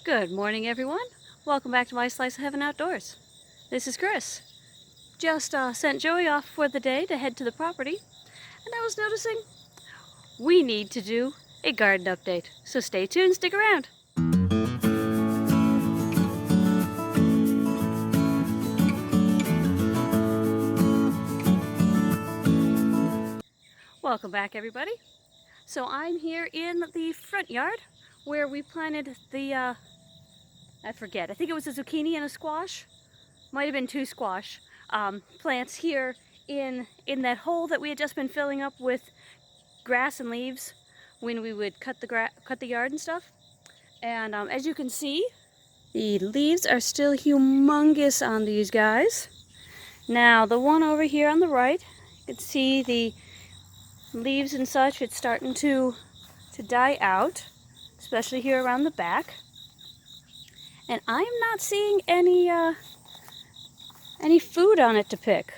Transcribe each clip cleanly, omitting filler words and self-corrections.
Good morning, everyone. Welcome back to My Slice of Heaven Outdoors. This is Kris. Just sent Joey off for the day to head to the property, and I was noticing we need to do a garden update. So stay tuned, stick around. Welcome back, everybody. So I'm here in the front yard where we planted the, I think it was a zucchini and a squash. Might have been two squash plants here in that hole that we had just been filling up with grass and leaves when we would cut the yard and stuff. And as you can see, the leaves are still humongous on these guys. Now the one over here on the right, you can see the leaves and such, it's starting to die out, especially here around the back. And I'm not seeing any food on it to pick.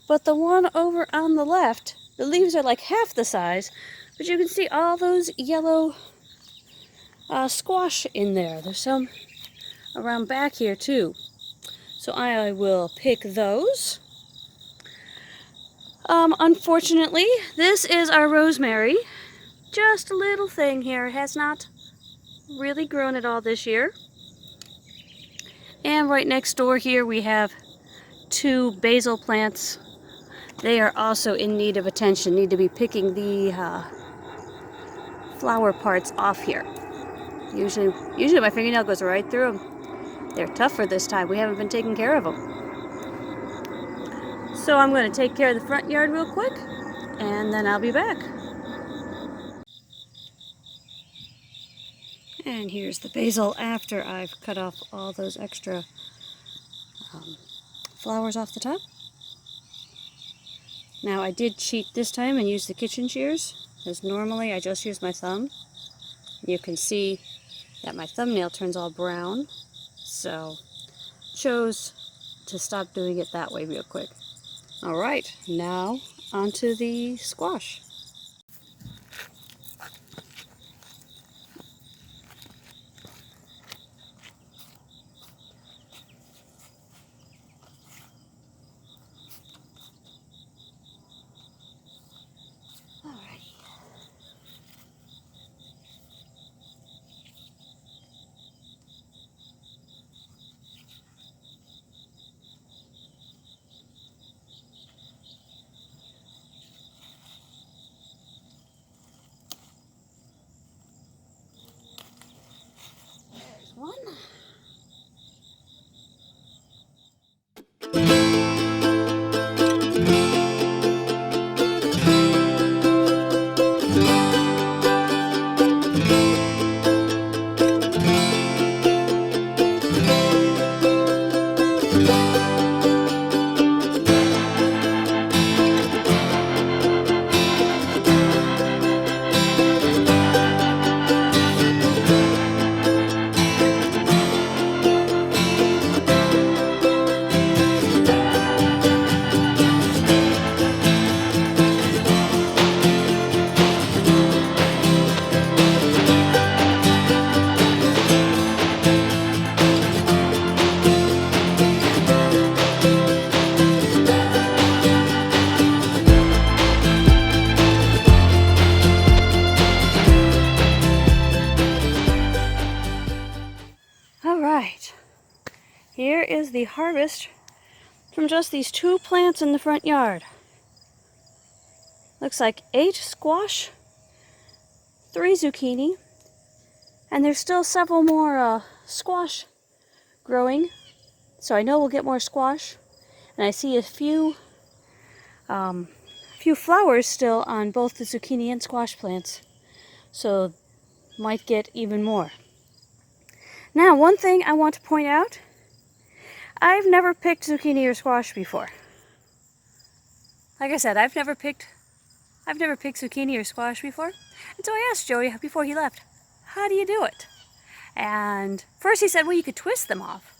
But the one over on the left, the leaves are like half the size, but you can see all those yellow squash in there. There's some around back here too. So I will pick those. Unfortunately, this is our rosemary. Just a little thing here. It has not really grown at all this year. And right next door here we have two basil plants. They are also in need of attention. Need to be picking the flower parts off here. Usually my fingernail goes right through them. They're tougher this time. We haven't been taking care of them. So I'm going to take care of the front yard real quick, and then I'll be back. And here's the basil after I've cut off all those extra flowers off the top. Now I did cheat this time and use the kitchen shears, as normally I just use my thumb. You can see that my thumbnail turns all brown, so chose to stop doing it that way real quick. Alright, now onto the squash. One. Alright, here is the harvest from just these two plants in the front yard. Looks like 8 squash, 3 zucchini, and there's still several more squash growing, so I know we'll get more squash. And I see a few flowers still on both the zucchini and squash plants, so might get even more. Now, one thing I want to point out, I've never picked zucchini or squash before. Like I said, I've never picked zucchini or squash before. And so I asked Joey before he left, how do you do it? And first he said, well, you could twist them off.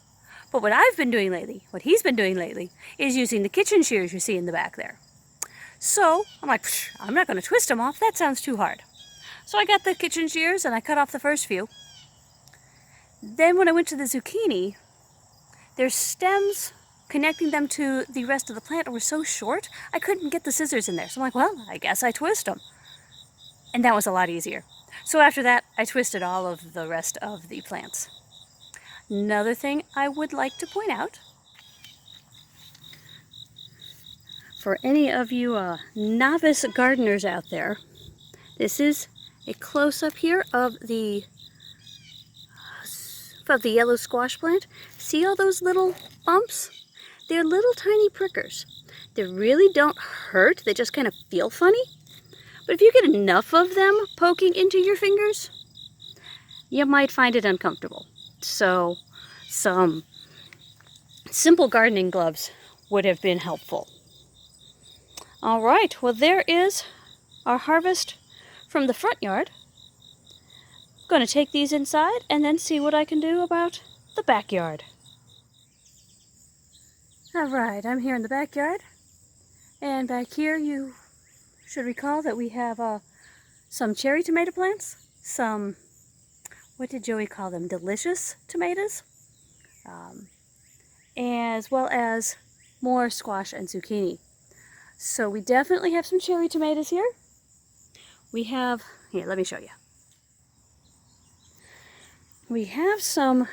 But what he's been doing lately, is using the kitchen shears you see in the back there. So I'm like, I'm not going to twist them off. That sounds too hard. So I got the kitchen shears and I cut off the first few. Then when I went to the zucchini, their stems connecting them to the rest of the plant were so short, I couldn't get the scissors in there. So I'm like, well, I guess I twist them. And that was a lot easier. So after that, I twisted all of the rest of the plants. Another thing I would like to point out, for any of you novice gardeners out there, this is a close-up here of the yellow squash plant. See all those little bumps? They're little tiny prickers. They really don't hurt, they just kind of feel funny. But if you get enough of them poking into your fingers, you might find it uncomfortable. So some simple gardening gloves would have been helpful. All right, well, there is our harvest from the front yard. I'm going to take these inside and then see what I can do about the backyard. All right, I'm here in the backyard, and back here you should recall that we have some cherry tomato plants, some, what did Joey call them, delicious tomatoes, as well as more squash and zucchini. So we definitely have some cherry tomatoes here. We have, here, let me show you. We have some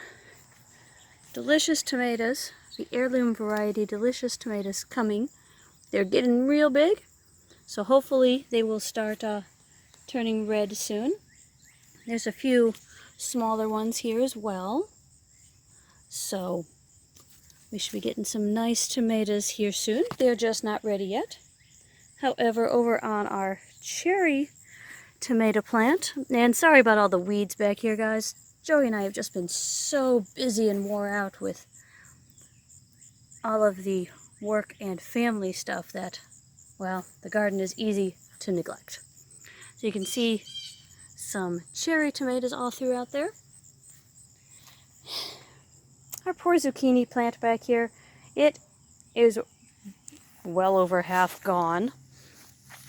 delicious tomatoes, the heirloom variety delicious tomatoes coming. They're getting real big, so hopefully they will start turning red soon. There's a few smaller ones here as well. So we should be getting some nice tomatoes here soon. They're just not ready yet. However, over on our cherry tomato plant, and sorry about all the weeds back here, guys. Joey and I have just been so busy and wore out with all of the work and family stuff that, well, the garden is easy to neglect. So you can see some cherry tomatoes all throughout there. Our poor zucchini plant back here, it is well over half gone.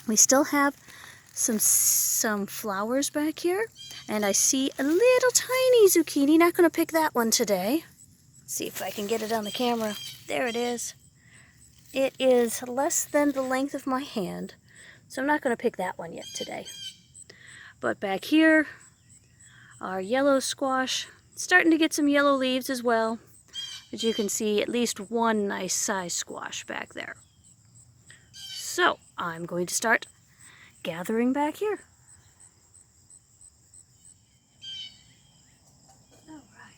We still have some flowers back here, and I see a little tiny zucchini. Not going to pick that one today. Let's see if I can get it on the camera. There it is. It is less than the length of my hand, so I'm not going to pick that one yet today. But back here, our yellow squash, starting to get some yellow leaves as well. As you can see, at least one nice size squash back there. So I'm going to start gathering back here. All right.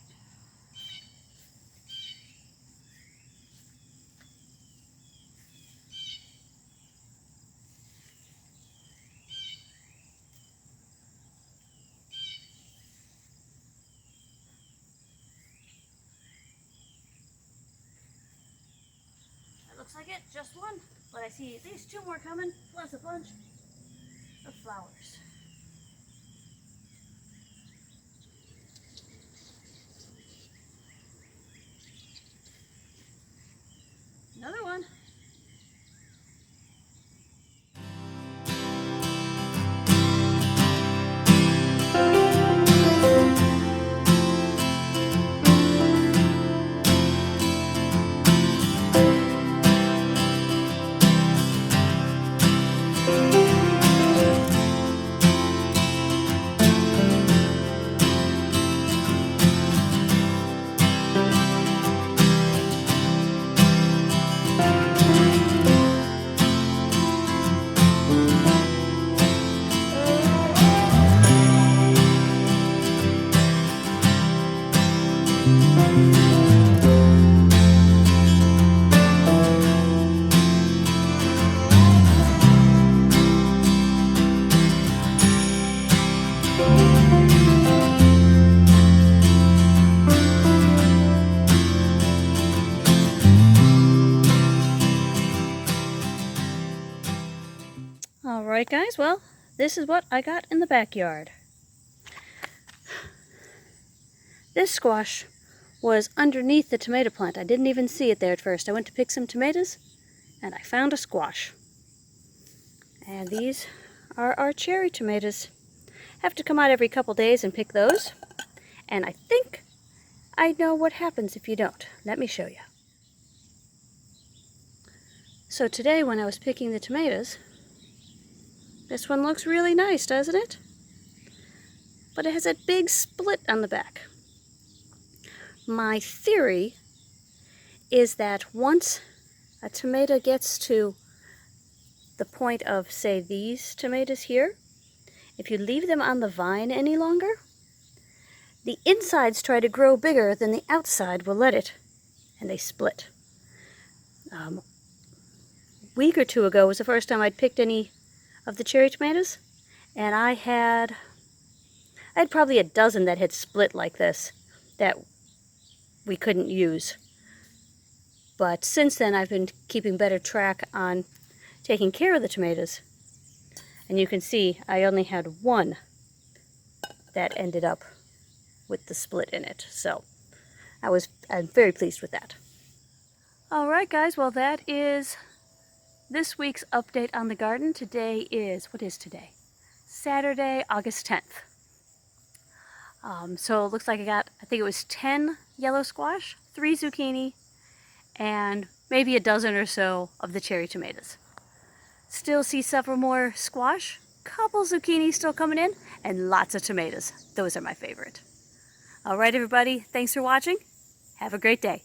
That looks like it, just one. But I see at least two more coming, plus a bunch of flowers. Another one. Alright guys, well, this is what I got in the backyard. This squash was underneath the tomato plant. I didn't even see it there at first. I went to pick some tomatoes and I found a squash. And these are our cherry tomatoes. Have to come out every couple days and pick those. And I think I know what happens if you don't. Let me show you. So today when I was picking the tomatoes, this one looks really nice, doesn't it? But it has a big split on the back. My theory is that once a tomato gets to the point of, say, these tomatoes here, if you leave them on the vine any longer, the insides try to grow bigger than the outside will let it, and they split. A week or two ago was the first time I'd picked any of the cherry tomatoes, and I had probably a dozen that had split like this that we couldn't use. But since then I've been keeping better track on taking care of the tomatoes, and you can see I only had one that ended up with the split in it, so I'm very pleased with that. Alright guys, well that is this week's update on the garden. Today is, what is today? Saturday, August 10th. So it looks like I think it was 10 yellow squash, 3 zucchini, and maybe a dozen or so of the cherry tomatoes. Still see several more squash, couple zucchini still coming in, and lots of tomatoes. Those are my favorite. Alright everybody, thanks for watching. Have a great day.